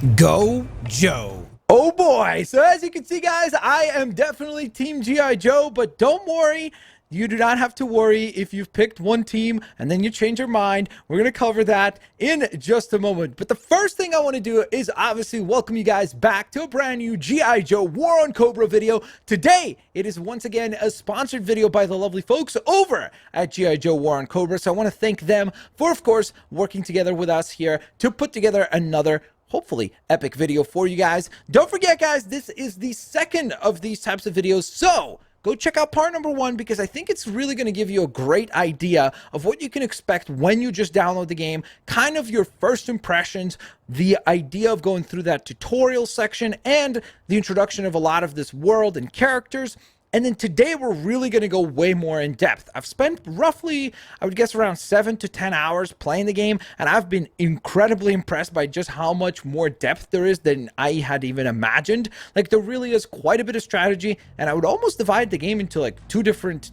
Go Joe. Oh boy. So as you can see, guys, I am definitely Team G.I. Joe, but don't worry. You do not have to worry if you've picked one team and then you change your mind. We're going to cover that in just a moment. But the first thing I want to do is obviously welcome you guys back to a brand new G.I. Joe War on Cobra video. Today, it is once again a sponsored video by the lovely folks over at G.I. Joe War on Cobra. So I want to thank them for, of course, working together with us here to put together another hopefully epic video for you guys. Don't forget, guys, this is the second of these types of videos, so go check out part number one, because I think it's really going to give you a great idea of what you can expect when you just download the game, kind of your first impressions, the idea of going through that tutorial section, and the introduction of a lot of this world and characters. And then today we're really going to go way more in depth. I've spent roughly, I would guess, around 7 to 10 hours playing the game, and I've been incredibly impressed by just how much more depth there is than I had even imagined. Like, there really is quite a bit of strategy, and I would almost divide the game into like two different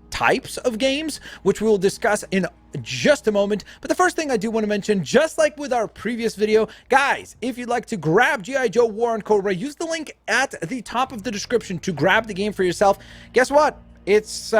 types of games, which we will discuss in just a moment. But the first thing I do want to mention, just like with our previous video, guys, if you'd like to grab G.I. Joe War on Cobra, use the link at the top of the description to grab the game for yourself. Guess what? It's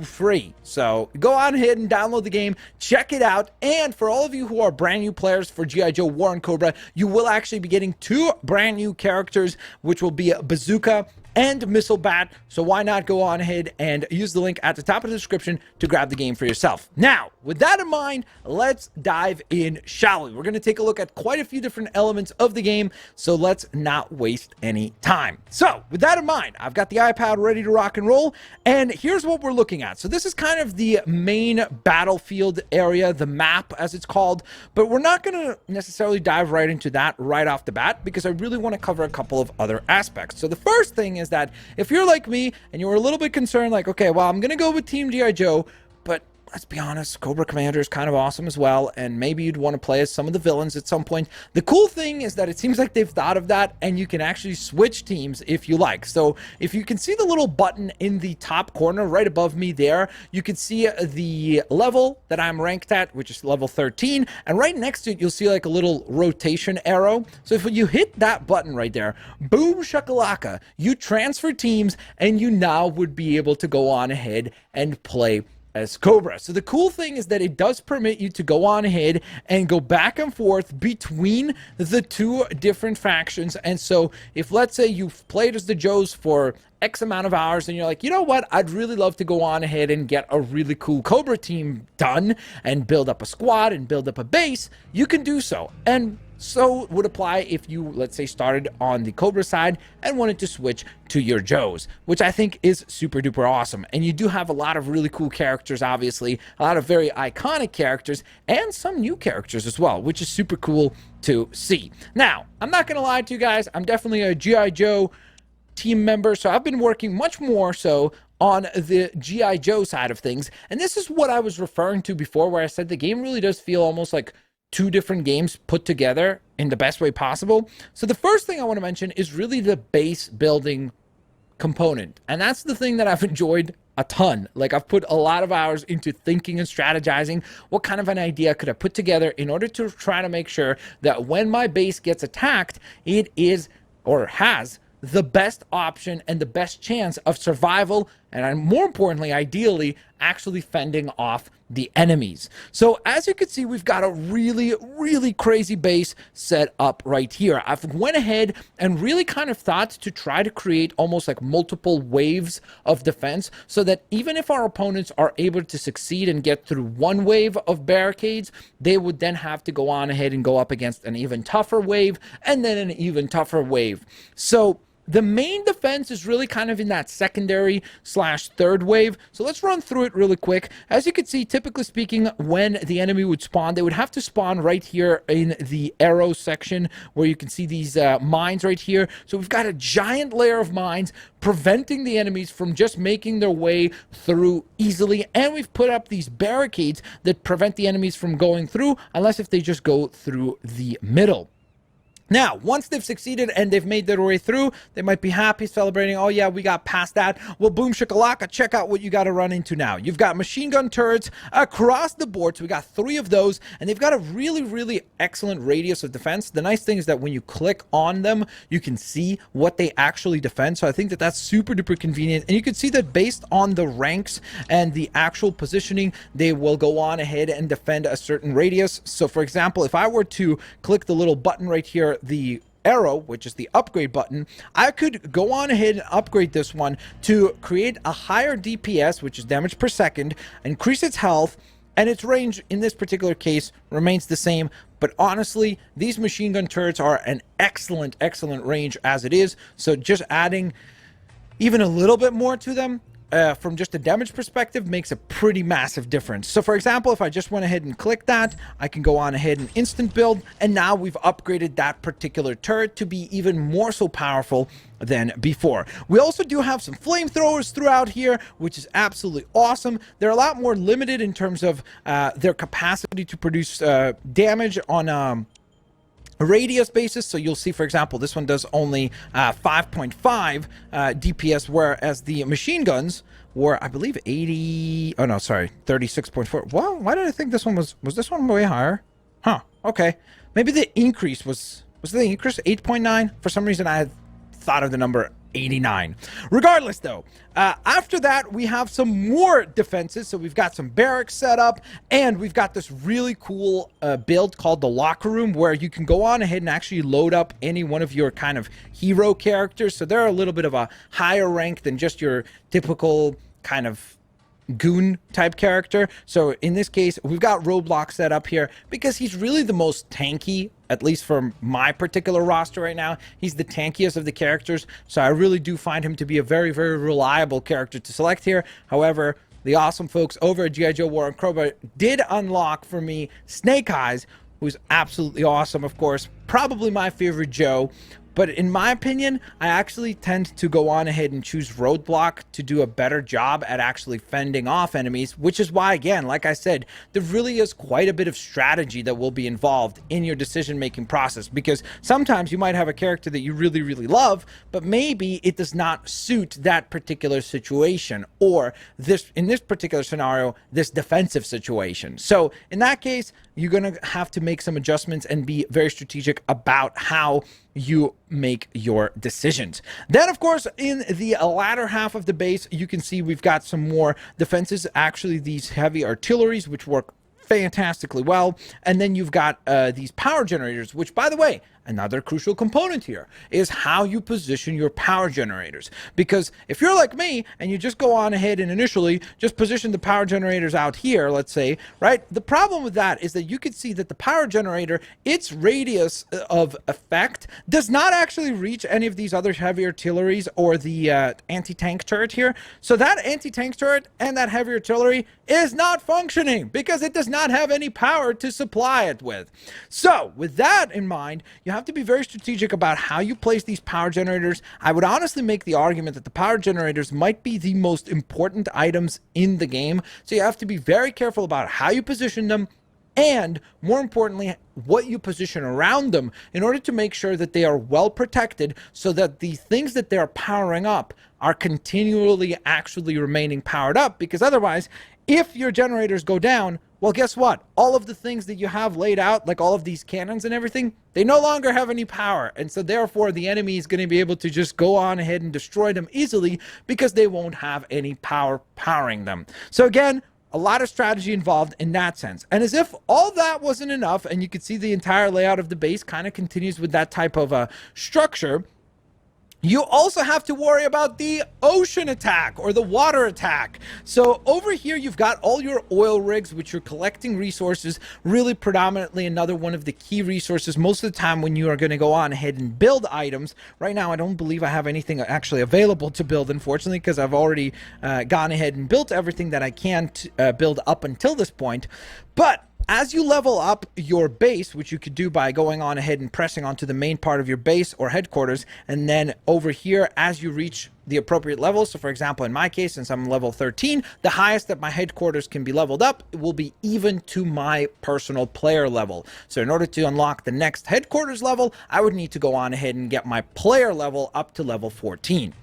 free. So go on ahead and download the game, check it out. And for all of you who are brand new players for G.I. Joe War on Cobra, you will actually be getting two brand new characters, which will be Bazooka and Missile Bat. So why not go on ahead and use the link at the top of the description to grab the game for yourself. Now, with that in mind, let's dive in, shall we? We're going to take a look at quite a few different elements of the game, so let's not waste any time. So with that in mind, I've got the iPad ready to rock and roll, and here's what we're looking at. So this is kind of the main battlefield area, the map as it's called, but we're not going to necessarily dive right into that right off the bat, because I really want to cover a couple of other aspects. So the first thing is that if you're like me and you were a little bit concerned, like, okay, well, I'm gonna go with Team G.I. Joe, but let's be honest, Cobra Commander is kind of awesome as well, and maybe you'd want to play as some of the villains at some point. The cool thing is that it seems like they've thought of that, and you can actually switch teams if you like. So if you can see the little button in the top corner right above me there, you can see the level that I'm ranked at, which is level 13, and right next to it you'll see like a little rotation arrow. So if you hit that button right there, boom shakalaka, you transfer teams, and you now would be able to go on ahead and play as Cobra. So the cool thing is that it does permit you to go on ahead and go back and forth between the two different factions. And so if, let's say, you've played as the Joes for X amount of hours and you're like, you know what, I'd really love to go on ahead and get a really cool Cobra team done and build up a squad and build up a base, you can do so. And so would apply if you, let's say, started on the Cobra side and wanted to switch to your Joes, which I think is super duper awesome. And you do have a lot of really cool characters, obviously, a lot of very iconic characters, and some new characters as well, which is super cool to see. Now, I'm not going to lie to you guys, I'm definitely a G.I. Joe team member, so I've been working much more so on the G.I. Joe side of things. And this is what I was referring to before, where I said the game really does feel almost like two different games put together in the best way possible. So the first thing I want to mention is really the base building component. And that's the thing that I've enjoyed a ton. Like, I've put a lot of hours into thinking and strategizing what kind of an idea could I put together in order to try to make sure that when my base gets attacked, it is, or has, the best option and the best chance of survival, and more importantly, ideally, actually fending off the enemies. So as you can see, we've got a really crazy base set up right here. I've went ahead and really kind of thought to try to create almost like multiple waves of defense, so that even if our opponents are able to succeed and get through one wave of barricades, they would then have to go on ahead and go up against an even tougher wave, and then an even tougher wave. So the main defense is really kind of in that secondary slash third wave. So let's run through it really quick. As you can see, typically speaking, when the enemy would spawn, they would have to spawn right here in the arrow section where you can see these mines right here. So we've got a giant layer of mines preventing the enemies from just making their way through easily. And we've put up these barricades that prevent the enemies from going through, unless if they just go through the middle. Now, once they've succeeded and they've made their way through, they might be happy, celebrating, oh yeah, we got past that. Well, boom shakalaka, check out what you got to run into now. You've got machine gun turrets across the board, so we got 3 of those, and they've got a really, really excellent radius of defense. The nice thing is that when you click on them, you can see what they actually defend, so I think that that's super duper convenient, and you can see that based on the ranks and the actual positioning, they will go on ahead and defend a certain radius. So for example, if I were to click the little button right here, the arrow, which is the upgrade button, I could go on ahead and upgrade this one to create a higher DPS, which is damage per second, increase its health, and its range in this particular case remains the same. But honestly, these machine gun turrets are an excellent range as it is, so just adding even a little bit more to them from just a damage perspective makes a pretty massive difference. So for example, if I just went ahead and clicked that, I can go on ahead and instant build, and now we've upgraded that particular turret to be even more so powerful than before. We also do have some flamethrowers throughout here, which is absolutely awesome. They're a lot more limited in terms of their capacity to produce damage on a radius basis. So you'll see, for example, this one does only 5.5 DPS, whereas the machine guns were, I believe, 80. Oh no, sorry, 36.4. Well, why did I think this one was this one way higher? Huh. Okay, maybe the increase was the increase 8.9. For some reason, I had thought of the number 89. Regardless, though, after that, we have some more defenses. So we've got some barracks set up, and we've got this really cool build called the locker room, where you can go on ahead and actually load up any one of your kind of hero characters. So they're a little bit of a higher rank than just your typical kind of goon type character. So in this case, we've got Roblox set up here because he's really the most tanky, at least for my particular roster right now. He's the tankiest of the characters, so I really do find him to be a very reliable character to select here. However, the awesome folks over at G.I. Joe War on Cobra did unlock for me Snake Eyes, who's absolutely awesome, of course, probably my favorite Joe. But in my opinion, I actually tend to go on ahead and choose Roadblock to do a better job at actually fending off enemies, which is why, again, like I said, there really is quite a bit of strategy that will be involved in your decision-making process, because sometimes you might have a character that you really love, but maybe it does not suit that particular situation, or this, in this particular scenario, this defensive situation. So in that case, you're going to have to make some adjustments and be very strategic about how you make your decisions. Then, of course, in the latter half of the base, you can see we've got some more defenses. Actually, these heavy artilleries, which work fantastically well. And then you've got these power generators, which, by the way, another crucial component here is how you position your power generators. Because if you're like me and you just go on ahead and initially just position the power generators out here, let's say, right? The problem with that is that you can see that the power generator, its radius of effect does not actually reach any of these other heavy artilleries or the anti-tank turret here. So that anti-tank turret and that heavy artillery is not functioning because it does not have any power to supply it with. So with that in mind, you have to be very strategic about how you place these power generators. I would honestly make the argument that the power generators might be the most important items in the game. So you have to be very careful about how you position them, and more importantly, what you position around them in order to make sure that they are well protected, so that the things that they're powering up are continually actually remaining powered up. Because otherwise, if your generators go down, well, guess what? All of the things that you have laid out, like all of these cannons and everything, they no longer have any power. And so therefore, the enemy is going to be able to just go on ahead and destroy them easily because they won't have any power powering them. So again, a lot of strategy involved in that sense. And as if all that wasn't enough, and you can see the entire layout of the base kind of continues with that type of structure, you also have to worry about the ocean attack or the water attack. So over here, you've got all your oil rigs, which are collecting resources, really predominantly another one of the key resources most of the time when you are going to go on ahead and build items. Right now, I don't believe I have anything actually available to build, unfortunately, because I've already gone ahead and built everything that I can build up until this point. But as you level up your base, which you could do by going on ahead and pressing onto the main part of your base or headquarters, and then over here, as you reach the appropriate levels. So for example, in my case, since I'm level 13, the highest that my headquarters can be leveled up will be even to my personal player level. So in order to unlock the next headquarters level, I would need to go on ahead and get my player level up to level 14.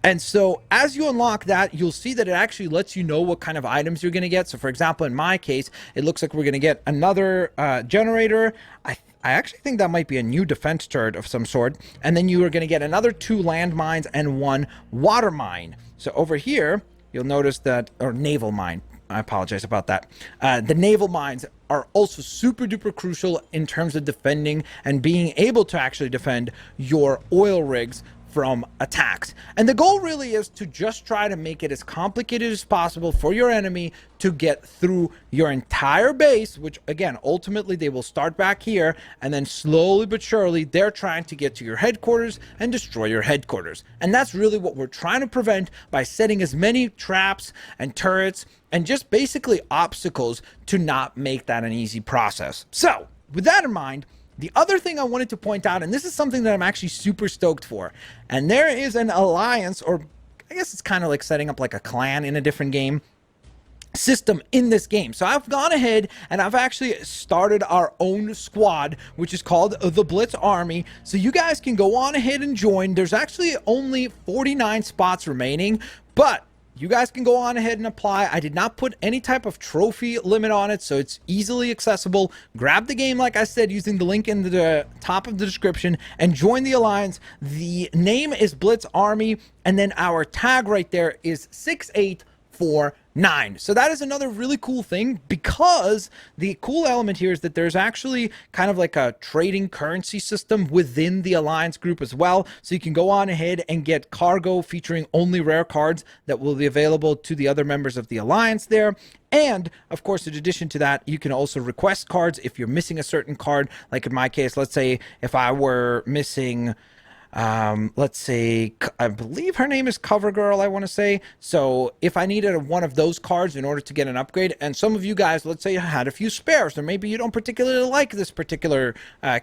And so as you unlock that, you'll see that it actually lets you know what kind of items you're going to get. So for example, in my case, it looks like we're going to get another generator. I actually think that might be a new defense turret of some sort. And then you are going to get another 2 landmines and 1 water mine. So over here, you'll notice that, or naval mine. I apologize about that. The naval mines are also super duper crucial in terms of defending and being able to actually defend your oil rigs from attacks. And the goal really is to just try to make it as complicated as possible for your enemy to get through your entire base, which again, ultimately they will start back here, and then slowly but surely they're trying to get to your headquarters and destroy your headquarters. And that's really what we're trying to prevent by setting as many traps and turrets and just basically obstacles to not make that an easy process. So with that in mind, the other thing I wanted to point out, and this is something that I'm actually super stoked for, and there is an alliance, or I guess it's kind of like setting up like a clan in a different game system in this game. So I've gone ahead and I've actually started our own squad, which is called the Blitz Army. So you guys can go on ahead and join. There's actually only 49 spots remaining, but you guys can go on ahead and apply. I did not put any type of trophy limit on it, so it's easily accessible. Grab the game, like I said, using the link in the top of the description and join the alliance. The name is Blitz Army, and then our tag right there is 6849. So that is another really cool thing, because the cool element here is that there's actually kind of like a trading currency system within the alliance group as well. So you can go on ahead and get cargo featuring only rare cards that will be available to the other members of the alliance there. And of course, in addition to that, you can also request cards if you're missing a certain card. Like in my case, let's say if I were missing, let's say, I believe her name is Cover Girl, I want to say. So if I needed one of those cards in order to get an upgrade, and some of you guys, let's say, had a few spares, or maybe you don't particularly like this particular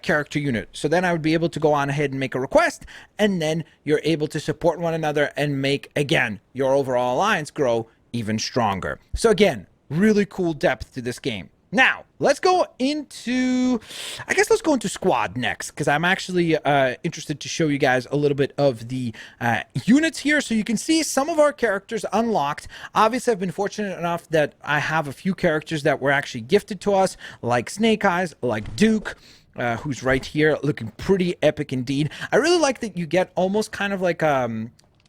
character unit, so then I would be able to go on ahead and make a request, and then you're able to support one another and make, again, your overall alliance grow even stronger. So again, really cool depth to this game. Now, let's go into, I guess let's go into squad next, because I'm actually interested to show you guys a little bit of the units here. So you can see some of our characters unlocked. Obviously, I've been fortunate enough that I have a few characters that were actually gifted to us, like Snake Eyes, like Duke, who's right here, looking pretty epic indeed. I really like that you get almost kind of like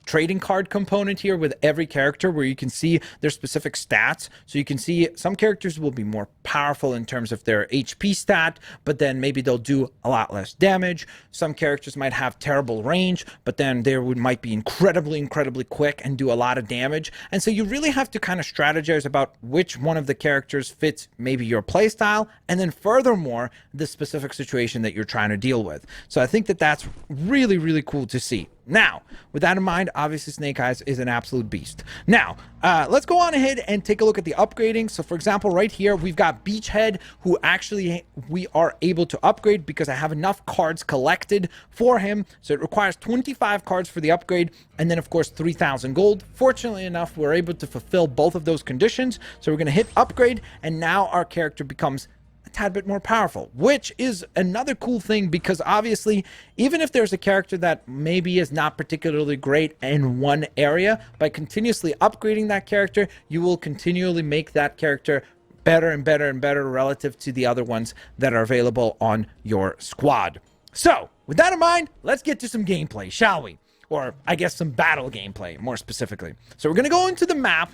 trading card component here with every character, where you can see their specific stats. So you can see some characters will be more powerful in terms of their HP stat, but then maybe they'll do a lot less damage. Some characters might have terrible range, but then they might be incredibly quick and do a lot of damage. And so you really have to kind of strategize about which one of the characters fits maybe your playstyle, and then furthermore, the specific situation that you're trying to deal with. So I think that that's really cool to see. Now, with that in mind, obviously Snake Eyes is an absolute beast. Now, let's go on ahead and take a look at the upgrading. So for example, right here, we've got Beachhead, who actually we are able to upgrade because I have enough cards collected for him. So it requires 25 cards for the upgrade, and then of course 3,000 gold. Fortunately enough, we're able to fulfill both of those conditions. So we're going to hit upgrade, and now our character becomes a tad bit more powerful, which is another cool thing, because obviously, even if there's a character that maybe is not particularly great in one area, by continuously upgrading that character, you will continually make that character better and better relative to the other ones that are available on your squad. So with that in mind, let's get to some gameplay, shall we? Or I guess some battle gameplay, more specifically. So we're going to go into the map.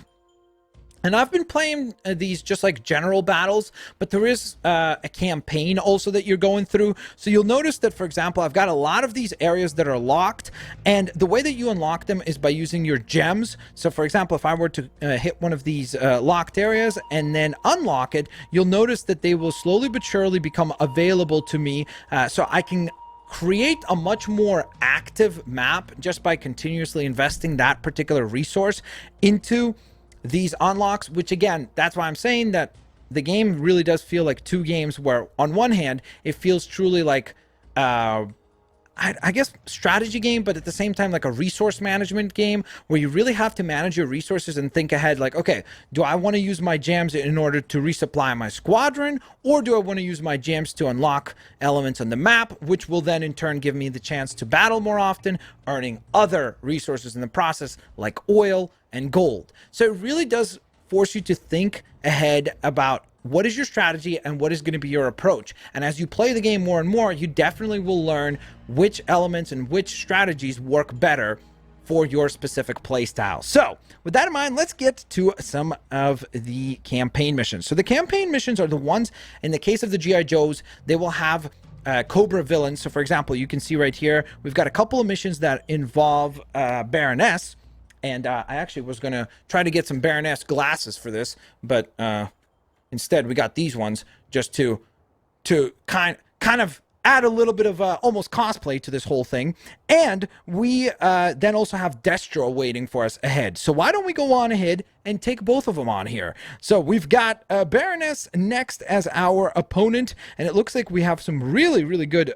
And I've been playing these just like general battles, but there is a campaign also that you're going through. So you'll notice that, for example, I've got a lot of these areas that are locked, and the way that you unlock them is by using your gems. So for example, if I were to hit one of these locked areas and then unlock it, you'll notice that they will slowly but surely become available to me, so I can create a much more active map just by continuously investing that particular resource into these unlocks, which again, that's why I'm saying that the game really does feel like two games, where on one hand, it feels truly like I guess strategy game, but at the same time like a resource management game where you really have to manage your resources and think ahead like, okay, do I want to use my gems in order to resupply my squadron, or do I want to use my gems to unlock elements on the map, which will then in turn give me the chance to battle more often, earning other resources in the process like oil and gold. So it really does force you to think ahead about what is your strategy and what is going to be your approach. And as you play the game more and more, you definitely will learn which elements and which strategies work better for your specific playstyle. So with that in mind, let's get to some of the campaign missions. So the campaign missions are the ones, in the case of the G.I. Joes, they will have Cobra villains. So for example, you can see right here, we've got a couple of missions that involve Baroness. And I actually was going to try to get some Baroness glasses for this, but instead, we got these ones just to kind of add a little bit of almost cosplay to this whole thing. And we then also have Destro waiting for us ahead. So why don't we go on ahead and take both of them on here? So we've got Baroness next as our opponent, and it looks like we have some really, really good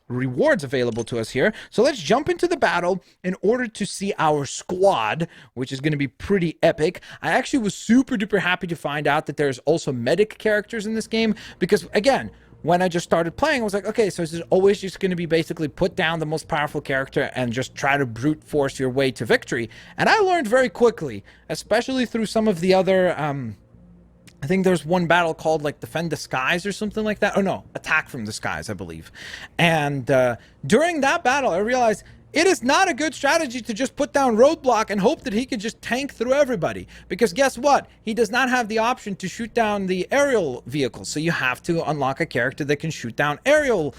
rewards available to us here. So let's jump into the battle in order to see our squad, which is going to be pretty epic. I actually was super duper happy to find out that there's also medic characters in this game, because again, when I just started playing, I was like, okay, so this is always just going to be basically put down the most powerful character and just try to brute force your way to victory. And I learned very quickly, especially through some of the other I think there's one battle called like Defend the Skies or something like that. Oh no, Attack from the Skies, I believe. And during that battle, I realized it is not a good strategy to just put down Roadblock and hope that he can just tank through everybody. Because guess what? He does not have the option to shoot down the aerial vehicles. So you have to unlock a character that can shoot down aerial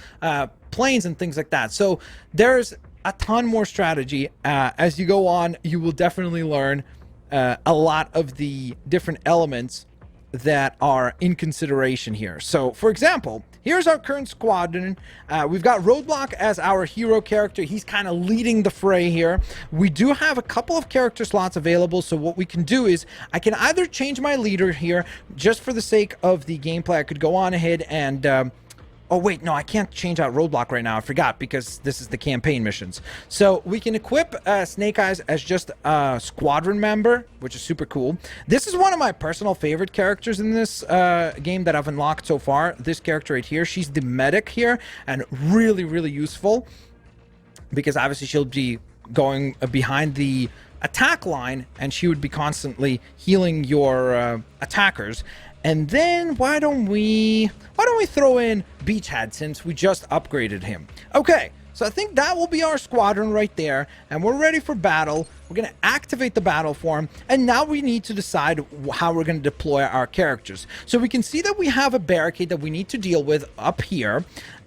planes and things like that. So there's a ton more strategy. As you go on, you will definitely learn a lot of the different elements that are in consideration here. So for example, here's our current squadron. We've got Roadblock as our hero character. He's kind of leading the fray here. We do have a couple of character slots available, so what we can do is I can either change my leader here just for the sake of the gameplay. I could go on ahead and oh wait, no, I can't change out Roadblock right now. I forgot, because this is the campaign missions. So we can equip Snake Eyes as just a squadron member, which is super cool. This is one of my personal favorite characters in this game that I've unlocked so far. This character right here, she's the medic here, and really, really useful, because obviously she'll be going behind the attack line, and she would be constantly healing your attackers. And then why don't we throw in Beachhead, since we just upgraded him? Okay, so I think that will be our squadron right there, and we're ready for battle. We're going to activate the battle form, and now we need to decide how we're going to deploy our characters. So we can see that we have a barricade that we need to deal with up here.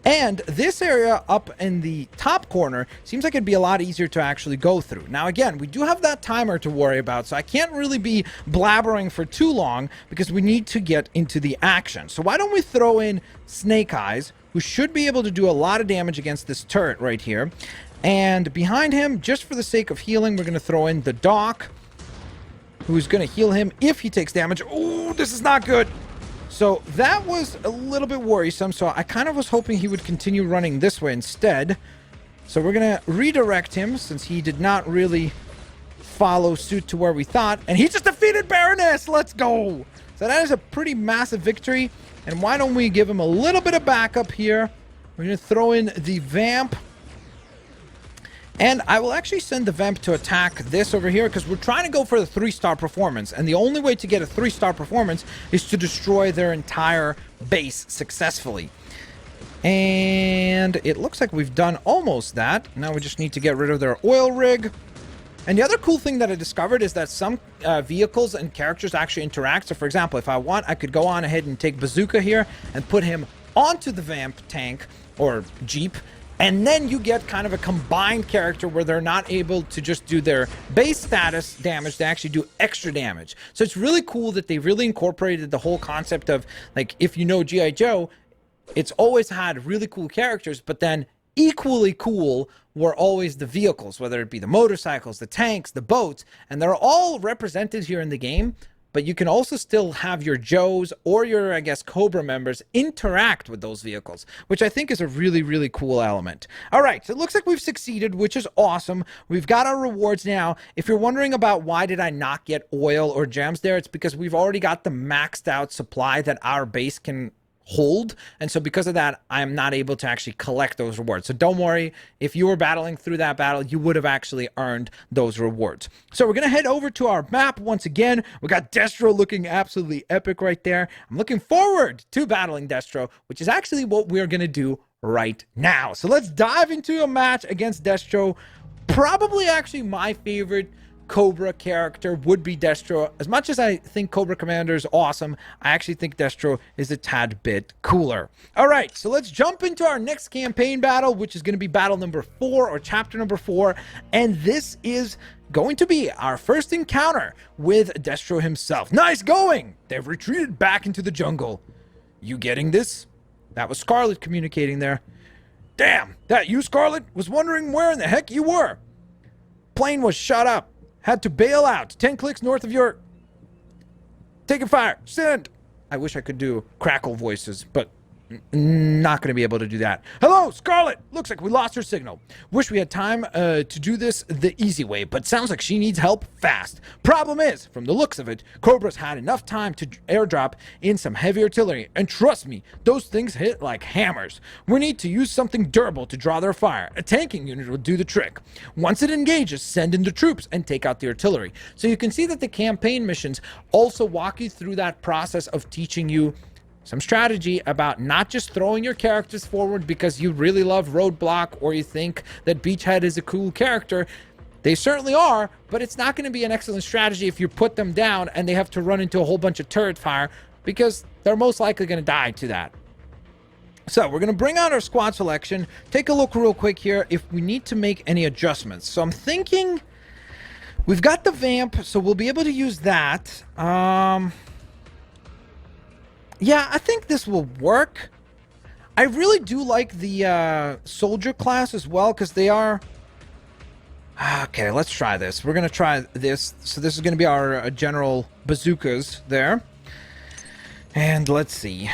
And this area up in the top corner seems like it'd be a lot easier to actually go through. Now, again, we do have that timer to worry about, so I can't really be blabbering for too long because we need to get into the action. So why don't we throw in Snake Eyes, who should be able to do a lot of damage against this turret right here. And behind him, just for the sake of healing, we're going to throw in the Doc, who's going to heal him if he takes damage. Oh, this is not good. So that was a little bit worrisome, so I kind of was hoping he would continue running this way instead. So we're going to redirect him, since he did not really follow suit to where we thought. And he just defeated Baroness! Let's go! So that is a pretty massive victory. And why don't we give him a little bit of backup here. We're going to throw in the Vamp. And I will actually send the Vamp to attack this over here, because we're trying to go for the 3-star performance. And the only way to get a 3-star performance is to destroy their entire base successfully. And it looks like we've done almost that. Now we just need to get rid of their oil rig. And the other cool thing that I discovered is that some vehicles and characters actually interact. So for example, if I want, I could go on ahead and take Bazooka here and put him onto the Vamp tank or Jeep. And then you get kind of a combined character where they're not able to just do their base status damage, they actually do extra damage. So it's really cool that they really incorporated the whole concept of, like, if you know G.I. Joe, it's always had really cool characters, but then equally cool were always the vehicles, whether it be the motorcycles, the tanks, the boats, and they're all represented here in the game. but you can also still have your Joes or your, I guess, Cobra members interact with those vehicles, which I think is a really, really cool element. All right, so it looks like we've succeeded, which is awesome. We've got our rewards now. If you're wondering about why did I not get oil or gems there, it's because we've already got the maxed out supply that our base can hold, and so because of that I am not able to actually collect those rewards. So don't worry, if you were battling through that battle, you would have actually earned those rewards. So we're gonna head over to our map once again. We got Destro looking absolutely epic right there. I'm looking forward to battling Destro, which is actually what we're gonna do right now. So let's dive into a match against Destro. Probably actually my favorite Cobra character would be Destro. As much as I think Cobra Commander is awesome, I actually think Destro is a tad bit cooler. All right, so let's jump into our next campaign battle, which is going to be battle number 4 or chapter number 4. And this is going to be our first encounter with Destro himself. Nice going! They've retreated back into the jungle. You getting this? That was Scarlet communicating there. Damn, that you, Scarlet? Was wondering where in the heck you were. Plane was shot up. Had to bail out. 10 clicks north of your... Taking fire. Send. I wish I could do crackle voices, but not going to be able to do that. Hello, Scarlet. Looks like we lost her signal. Wish we had time to do this the easy way, but sounds like she needs help fast. Problem is, from the looks of it, Cobra's had enough time to airdrop in some heavy artillery, and trust me, those things hit like hammers. We need to use something durable to draw their fire. A tanking unit will do the trick. Once it engages, send in the troops and take out the artillery. So you can see that the campaign missions also walk you through that process of teaching you some strategy about not just throwing your characters forward because you really love Roadblock or you think that Beachhead is a cool character. They certainly are, but it's not going to be an excellent strategy if you put them down and they have to run into a whole bunch of turret fire, because they're most likely going to die to that. So we're going to bring out our squad selection, take a look real quick here if we need to make any adjustments. So I'm thinking we've got the Vamp, so we'll be able to use that. Yeah, I think this will work. I really do like the soldier class as well, because they are... Okay, let's try this. We're going to try this. So this is going to be our general bazookas there. And let's see.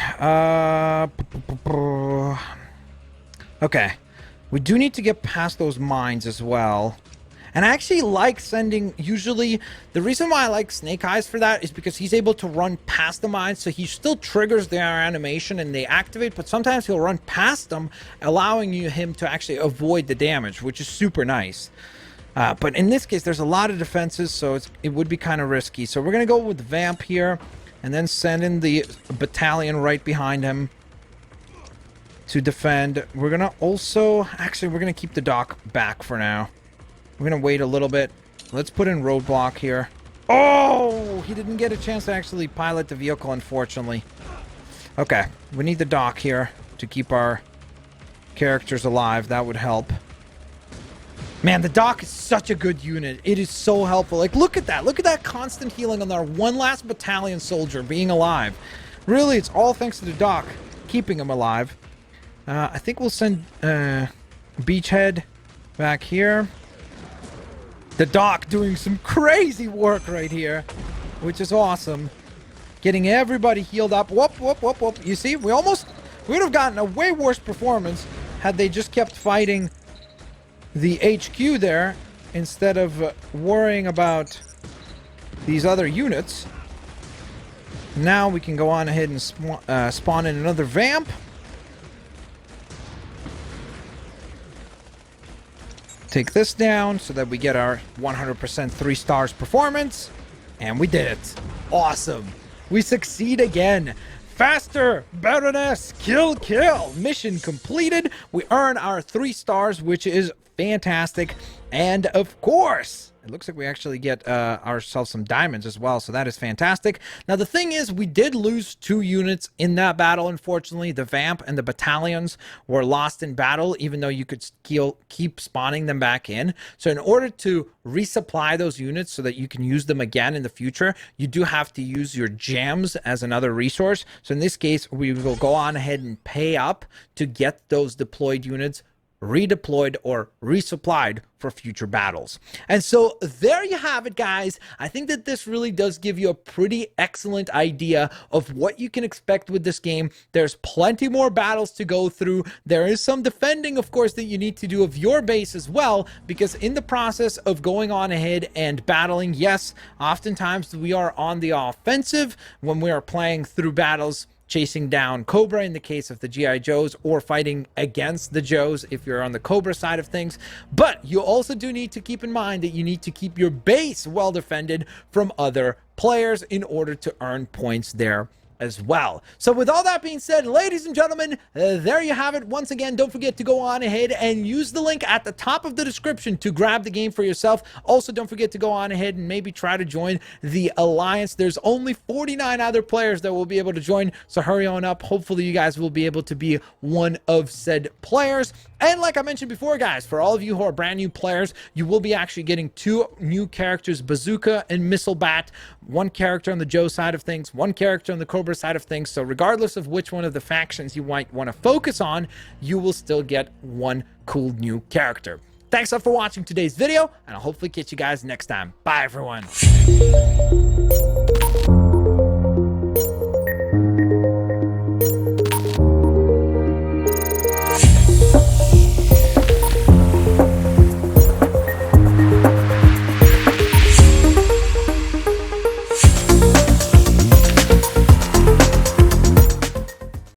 Okay. We do need to get past those mines as well. And I actually like sending, usually, the reason why I like Snake Eyes for that is because he's able to run past the mines, so he still triggers their animation and they activate, but sometimes he'll run past them, allowing him to actually avoid the damage, which is super nice. But in this case, there's a lot of defenses, so it would be kind of risky. So we're going to go with Vamp here, and then send in the battalion right behind him to defend. We're going to also, actually, we're going to keep the dock back for now. We're going to wait a little bit. Let's put in Roadblock here. Oh! He didn't get a chance to actually pilot the vehicle, unfortunately. Okay. We need the dock here to keep our characters alive. That would help. Man, the dock is such a good unit. It is so helpful. Like, look at that. Look at that constant healing on our one last battalion soldier being alive. Really, it's all thanks to the dock keeping him alive. I think we'll send Beachhead back here. The dock doing some crazy work right here, which is awesome. Getting everybody healed up. Whoop, whoop, whoop, whoop. You see, we would have gotten a way worse performance had they just kept fighting the HQ there instead of worrying about these other units. Now we can go on ahead and spawn in another Vamp. Take this down so that we get our 100% 3 stars performance. And we did it. Awesome. We succeed again. Faster, Baroness, kill, kill. Mission completed. We earn our 3 stars, which is fantastic. And of course, it looks like we actually get ourselves some diamonds as well, so that is fantastic. Now, the thing is, we did lose 2 units in that battle, unfortunately. The Vamp and the battalions were lost in battle, even though you could keep spawning them back in. So in order to resupply those units so that you can use them again in the future, you do have to use your gems as another resource. So in this case, we will go on ahead and pay up to get those deployed units redeployed or resupplied for future battles. And so there you have it, guys. I think that this really does give you a pretty excellent idea of what you can expect with this game. There's plenty more battles to go through. There is some defending, of course, that you need to do of your base as well, because in the process of going on ahead and battling, yes, oftentimes we are on the offensive when we are playing through battles, chasing down Cobra in the case of the G.I. Joes, or fighting against the Joes if you're on the Cobra side of things. But you also do need to keep in mind that you need to keep your base well defended from other players in order to earn points there as well. So with all that being said, ladies and gentlemen, there you have it. Once again, don't forget to go on ahead and use the link at the top of the description to grab the game for yourself. Also, don't forget to go on ahead and maybe try to join the Alliance. There's only 49 other players that will be able to join, so hurry on up. Hopefully you guys will be able to be one of said players. And like I mentioned before, guys, for all of you who are brand new players, you will be actually getting 2 new characters, Bazooka and Missile Bat. 1 character on the Joe side of things, 1 character on the Cobra side of things. So regardless of which one of the factions you might want to focus on, you will still get 1 cool new character. Thanks a lot for watching today's video, and I'll hopefully catch you guys next time. Bye, everyone.